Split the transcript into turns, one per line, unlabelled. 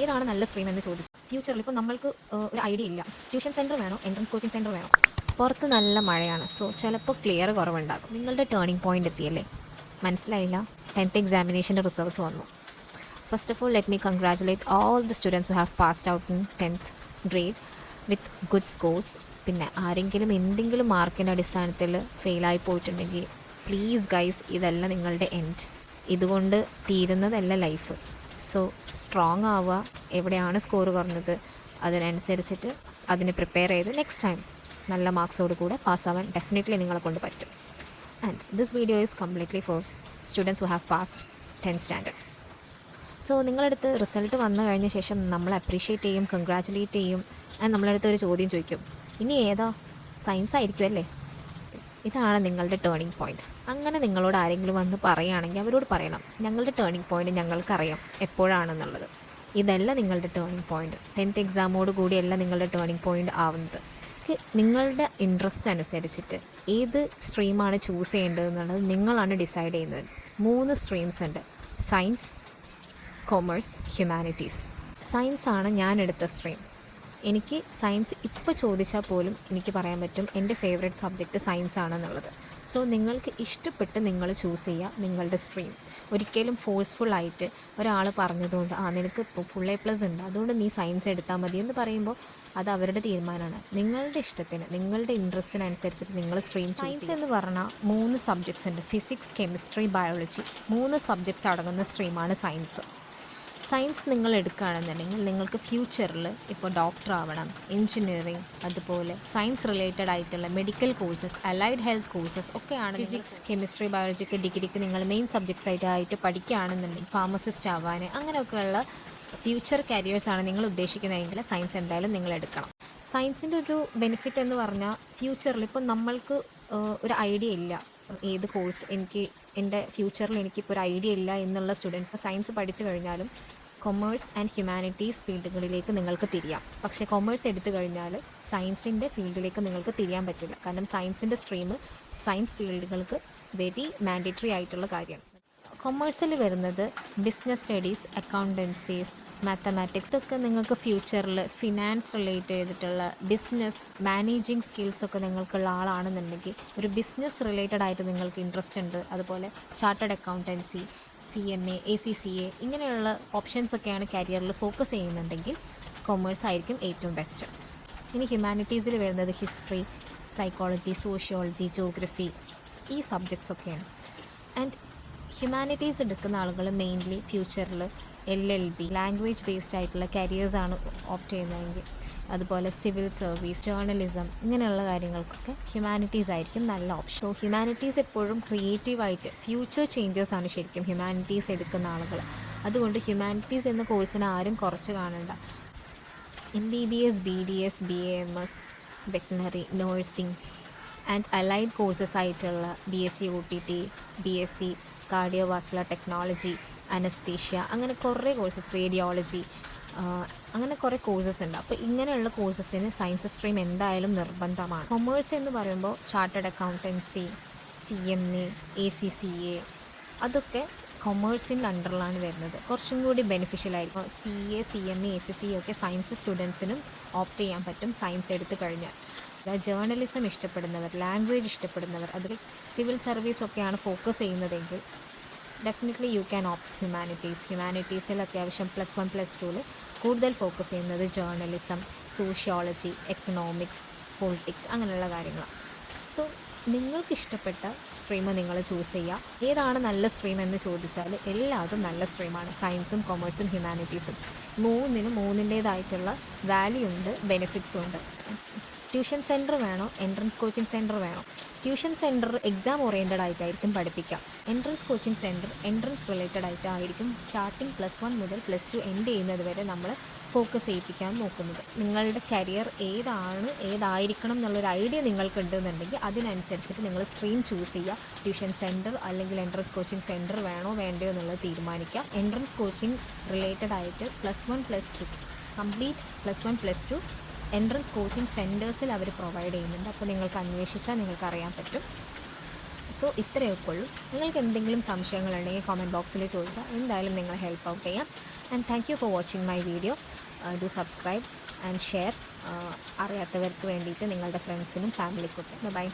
ഏതാണ് നല്ല സ്ട്രീം എന്ന് ചോദിച്ചു. ഫ്യൂച്ചറിൽ ഇപ്പോൾ നമ്മൾക്ക് ഒരു ഐഡിയ ഇല്ല, ട്യൂഷൻ സെൻറ്റർ വേണോ എൻട്രൻസ് കോച്ചിങ് സെൻറ്റർ വേണോ. പുറത്ത് നല്ല മഴയാണ്, സോ ചിലപ്പോൾ ക്ലിയർ കുറവുണ്ടാകും. നിങ്ങളുടെ ടേണിംഗ് പോയിന്റ് എത്തിയല്ലേ? മനസ്സിലായില്ല? 10th എക്സാമിനേഷൻ്റെ റിസൾട്ട്സ് വന്നു. First of all let me congratulate all the students who have passed out in 10th grade with good scores. പിന്നെ ആരെങ്കിലും എന്തെങ്കിലും മാർക്കിൻ്റെ അടിസ്ഥാനത്തിൽ ഫെയിലായി പോയിട്ടുണ്ടെങ്കിൽ പ്ലീസ് ഗൈസ്, ഇതല്ല നിങ്ങളുടെ എൻഡ്. ഇതുകൊണ്ട് തീരുന്നതല്ല ലൈഫ്. സോ സ്ട്രോങ് ആവുക. എവിടെയാണ് സ്കോർ കുറഞ്ഞത് അതിനനുസരിച്ചിട്ട് അതിന് പ്രിപ്പയർ ചെയ്ത് നെക്സ്റ്റ് ടൈം നല്ല മാർക്സോട് കൂടെ പാസ്സാവാൻ ഡെഫിനറ്റ്ലി നിങ്ങളെ കൊണ്ട് പറ്റും. And this video is completely for students who have passed 10th standard. So നിങ്ങളടുത്ത് റിസൾട്ട് വന്നു കഴിഞ്ഞ ശേഷം നമ്മൾ അപ്രീഷിയേറ്റ് ചെയ്യും, കൺഗ്രാജുലേറ്റ് ചെയ്യും. ആൻഡ് നമ്മളടുത്ത് ഒരു ചോദ്യം ചോദിക്കും, ഇനി ഏതാ? സയൻസ് ആയിരിക്കും അല്ലേ? ഇതാണ് നിങ്ങളുടെ ടേണിംഗ് പോയിൻ്റ്. അങ്ങനെ നിങ്ങളോട് ആരെങ്കിലും വന്ന് പറയുകയാണെങ്കിൽ അവരോട് പറയണം, ഞങ്ങളുടെ ടേണിംഗ് പോയിൻ്റ് ഞങ്ങൾക്കറിയാം എപ്പോഴാണെന്നുള്ളത്. ഇതല്ല നിങ്ങളുടെ ടേണിംഗ് പോയിൻ്റ്. 10th എക്സാമോട് കൂടിയല്ല നിങ്ങളുടെ ടേണിംഗ് പോയിൻ്റ് ആവുന്നത്. നിങ്ങളുടെ ഇൻട്രസ്റ്റ് അനുസരിച്ചിട്ട് ഏത് സ്ട്രീമാണ് ചൂസ് ചെയ്യേണ്ടതെന്നുള്ളത് നിങ്ങളാണ് ഡിസൈഡ് ചെയ്യുന്നത്. 3 സ്ട്രീംസ് ഉണ്ട്: സയൻസ്, കൊമേഴ്സ്, ഹ്യൂമാനിറ്റീസ്. സയൻസാണ് ഞാൻ എടുത്ത സ്ട്രീം. എനിക്ക് സയൻസ് ഇപ്പോൾ ചോദിച്ചാൽ പോലും എനിക്ക് പറയാൻ പറ്റും എൻ്റെ ഫേവറേറ്റ് സബ്ജക്റ്റ് സയൻസ് ആണെന്നുള്ളത്. സോ നിങ്ങൾക്ക് ഇഷ്ടപ്പെട്ട് നിങ്ങൾ ചൂസ് ചെയ്യുക നിങ്ങളുടെ സ്ട്രീം. ഒരിക്കലും ഫോഴ്സ്ഫുള്ളായിട്ട് ഒരാൾ പറഞ്ഞതുകൊണ്ട് നിനക്ക് ഫുൾ A+ ഉണ്ട് അതുകൊണ്ട് നീ സയൻസ് എടുത്താൽ മതി എന്ന് പറയുമ്പോൾ അത് അവരുടെ തീരുമാനമാണ്. നിങ്ങളുടെ ഇഷ്ടത്തിന്, നിങ്ങളുടെ ഇൻട്രസ്റ്റിനനുസരിച്ചിട്ട് നിങ്ങൾ സ്ട്രീം. സയൻസ് എന്ന് പറഞ്ഞാൽ 3 സബ്ജക്ട്സ് ഉണ്ട്: ഫിസിക്സ്, കെമിസ്ട്രി, ബയോളജി. 3 സബ്ജക്ട്സ് അടങ്ങുന്ന സ്ട്രീമാണ് സയൻസ്. സയൻസ് നിങ്ങൾ എടുക്കുകയാണെന്നുണ്ടെങ്കിൽ നിങ്ങൾക്ക് ഫ്യൂച്ചറിൽ ഇപ്പോൾ ഡോക്ടർ ആവണം, എൻജിനീയറിങ്, അതുപോലെ സയൻസ് റിലേറ്റഡ് ആയിട്ടുള്ള medical courses, allied health courses ഒക്കെയാണ്. ഫിസിക്സ്, കെമിസ്ട്രി, ബയോളജിക്ക് ഡിഗ്രിക്ക് നിങ്ങൾ മെയിൻ സബ്ജക്ട്സ് ആയിട്ട് പഠിക്കുകയാണെന്നുണ്ടെങ്കിൽ ഫാർമസിസ്റ്റ് ആവാൻ അങ്ങനെയൊക്കെയുള്ള ഫ്യൂച്ചർ കരിയേഴ്സാണ് നിങ്ങൾ ഉദ്ദേശിക്കുന്നതെങ്കിൽ സയൻസ് എന്തായാലും നിങ്ങൾ എടുക്കണം. സയൻസിൻ്റെ ഒരു ബെനിഫിറ്റ് എന്ന് പറഞ്ഞാൽ ഫ്യൂച്ചറിൽ ഇപ്പോൾ നമ്മൾക്ക് ഒരു ഐഡിയ ഇല്ല ഏത് കോഴ്സ് എനിക്ക് എൻ്റെ ഫ്യൂച്ചറിൽ എനിക്കിപ്പോൾ ഒരു ഐഡിയ ഇല്ല എന്നുള്ള സ്റ്റുഡൻസ് സയൻസ് പഠിച്ചു കഴിഞ്ഞാലും കൊമേഴ്സ് ആൻഡ് ഹ്യൂമാനിറ്റീസ് ഫീൽഡുകളിലേക്ക് നിങ്ങൾക്ക് തിരിയാം. പക്ഷേ കൊമേഴ്സ് എടുത്തു കഴിഞ്ഞാൽ സയൻസിൻ്റെ ഫീൽഡിലേക്ക് നിങ്ങൾക്ക് തിരിയാൻ പറ്റില്ല. കാരണം സയൻസിൻ്റെ സ്ട്രീം സയൻസ് ഫീൽഡുകൾക്ക് വെരി മാൻഡേറ്ററി ആയിട്ടുള്ള കാര്യമാണ്. കൊമേഴ്സിൽ വരുന്നത് ബിസിനസ് സ്റ്റഡീസ്, അക്കൗണ്ടൻസീസ്, മാത്തമാറ്റിക്സ്. ഇതൊക്കെ നിങ്ങൾക്ക് ഫ്യൂച്ചറിൽ ഫിനാൻസ് റിലേറ്റ് ചെയ്തിട്ടുള്ള ബിസിനസ് മാനേജിങ് സ്കിൽസൊക്കെ നിങ്ങൾക്കുള്ള ആളാണെന്നുണ്ടെങ്കിൽ, ഒരു ബിസിനസ് റിലേറ്റഡ് ആയിട്ട് നിങ്ങൾക്ക് ഇൻട്രസ്റ്റ് ഉണ്ട്, അതുപോലെ ചാർട്ടേഡ് അക്കൗണ്ടൻസി, CMA, ACCA ഇങ്ങനെയുള്ള ഓപ്ഷൻസൊക്കെയാണ് കരിയറിൽ ഫോക്കസ് ചെയ്യുന്നുണ്ടെങ്കിൽ കൊമേഴ്സ് ആയിരിക്കും ഏറ്റവും ബെസ്റ്റ്. ഇനി ഹ്യൂമാനിറ്റീസിൽ വരുന്നത് ഹിസ്റ്ററി, സൈക്കോളജി, സോഷ്യോളജി, ജോഗ്രഫി ഈ സബ്ജക്ട്സൊക്കെയാണ്. ആൻഡ് ഹ്യൂമാനിറ്റീസ് എടുക്കുന്ന ആളുകൾ മെയിൻലി ഫ്യൂച്ചറിൽ LLB ലാംഗ്വേജ് ബേസ്ഡ് ആയിട്ടുള്ള കരിയേഴ്സാണ് ഓപ്റ്റ് ചെയ്യുന്നതെങ്കിൽ, അതുപോലെ സിവിൽ സർവീസ്, ജേർണലിസം ഇങ്ങനെയുള്ള കാര്യങ്ങൾക്കൊക്കെ ഹ്യൂമാനിറ്റീസ് ആയിരിക്കും നല്ല ഓപ്ഷൻ. സോ ഹ്യൂമാനിറ്റീസ് എപ്പോഴും ക്രിയേറ്റീവായിട്ട് ഫ്യൂച്ചർ ചേഞ്ചേഴ്സ് ആണ് ശരിക്കും ഹ്യൂമാനിറ്റീസ് എടുക്കുന്ന ആളുകൾ. അതുകൊണ്ട് ഹ്യൂമാനിറ്റീസ് എന്ന കോഴ്സിനെ ആരും കുറച്ച് കാണണ്ട. MBBS, BDS, BAMS, veterinary, nursing and allied courses ആയിട്ടുള്ള BSc OTT, BSc cardiovascular technology, anaesthesia, അങ്ങനെ കുറേ കോഴ്സസ്, റേഡിയോളജി, അങ്ങനെ കുറേ കോഴ്സസ് ഉണ്ട്. അപ്പോൾ ഇങ്ങനെയുള്ള കോഴ്സസിന് സയൻസ് സ്ട്രീം എന്തായാലും നിർബന്ധമാണ്. കൊമേഴ്സ് എന്ന് പറയുമ്പോൾ ചാർട്ടേഡ് അക്കൗണ്ടൻസി, CMA, ACCA അതൊക്കെ കൊമേഴ്സിൻ്റെ അണ്ടറിലാണ് വരുന്നത്. കുറച്ചും കൂടി ബെനിഫിഷ്യൽ ആയിരിക്കും. CA, CMA, ACCA ഒക്കെ സയൻസ് സ്റ്റുഡൻസിനും ഓപ്റ്റ് ചെയ്യാൻ പറ്റും സയൻസ് എടുത്തു കഴിഞ്ഞാൽ. ജേർണലിസം ഇഷ്ടപ്പെടുന്നവർ, ലാംഗ്വേജ് ഇഷ്ടപ്പെടുന്നവർ, അതിൽ സിവിൽ സർവീസ് ഒക്കെയാണ് ഫോക്കസ് ചെയ്യുന്നതെങ്കിൽ definitely you can opt humanities. ഹ്യൂമാനിറ്റീസിൽ അത്യാവശ്യം +1 +2 കൂടുതൽ ഫോക്കസ് ചെയ്യുന്നത് ജേർണലിസം, സോഷ്യോളജി, എക്കണോമിക്സ്, പൊളിറ്റിക്സ് അങ്ങനെയുള്ള കാര്യങ്ങളാണ്. സോ നിങ്ങൾക്കിഷ്ടപ്പെട്ട സ്ട്രീം നിങ്ങൾ ചൂസ് ചെയ്യുക. ഏതാണ് നല്ല സ്ട്രീം എന്ന് ചോദിച്ചാൽ എല്ലാതും നല്ല സ്ട്രീമാണ്. സയൻസും കൊമേഴ്സും ഹ്യൂമാനിറ്റീസും മൂന്നിൻ്റേതായിട്ടുള്ള വാല്യൂ ഉണ്ട്, ബെനിഫിറ്റ്സും ഉണ്ട്. ട്യൂഷൻ സെൻറ്റർ വേണോ എൻട്രൻസ് കോച്ചിങ് സെൻറ്റർ വേണോ? ട്യൂഷൻ സെൻറ്റർ എക്സാം ഓറിയൻറ്റഡ് ആയിട്ടായിരിക്കും പഠിപ്പിക്കുക. Entrance coaching centre entrance related ആയിട്ടായിരിക്കും സ്റ്റാർട്ടിങ് +1 മുതൽ +2 എൻഡ് ചെയ്യുന്നത് വരെ നമ്മൾ ഫോക്കസ് ചെയ്യിപ്പിക്കാൻ നോക്കുന്നത്. നിങ്ങളുടെ കരിയർ ഏതായിരിക്കണം എന്നുള്ളൊരു ഐഡിയ നിങ്ങൾക്ക് ഉണ്ടെന്നുണ്ടെങ്കിൽ അതിനനുസരിച്ചിട്ട് നിങ്ങൾ സ്ട്രീം ചൂസ് ചെയ്യുക. ട്യൂഷൻ സെൻറ്റർ അല്ലെങ്കിൽ എൻട്രൻസ് കോച്ചിങ് സെൻറ്റർ വേണോ വേണ്ടയോ എന്നുള്ളത് തീരുമാനിക്കുക. എൻട്രൻസ് കോച്ചിങ് റിലേറ്റഡ് ആയിട്ട് +1 +2 കംപ്ലീറ്റ് +1 +2 എൻട്രൻസ് കോച്ചിങ് സെൻറ്റേഴ്സിൽ അവർ പ്രൊവൈഡ് ചെയ്യുന്നുണ്ട്. അപ്പോൾ നിങ്ങൾക്ക് അന്വേഷിച്ചാൽ നിങ്ങൾക്ക് അറിയാൻ പറ്റും. സോ ഇത്രയൊക്കെ ഉള്ളൂ. നിങ്ങൾക്ക് എന്തെങ്കിലും സംശയങ്ങളുണ്ടെങ്കിൽ കമൻറ്റ് ബോക്സിൽ ചോദിക്കുക, എന്തായാലും നിങ്ങളെ ഹെൽപ്പ് ഔട്ട് ചെയ്യാം. And thank you for watching my video. Do subscribe and share അറിയാത്തവർക്ക് വേണ്ടിയിട്ട് നിങ്ങളുടെ ഫ്രണ്ട്സിനും ഫാമിലിക്കൊക്കെ. ബൈ.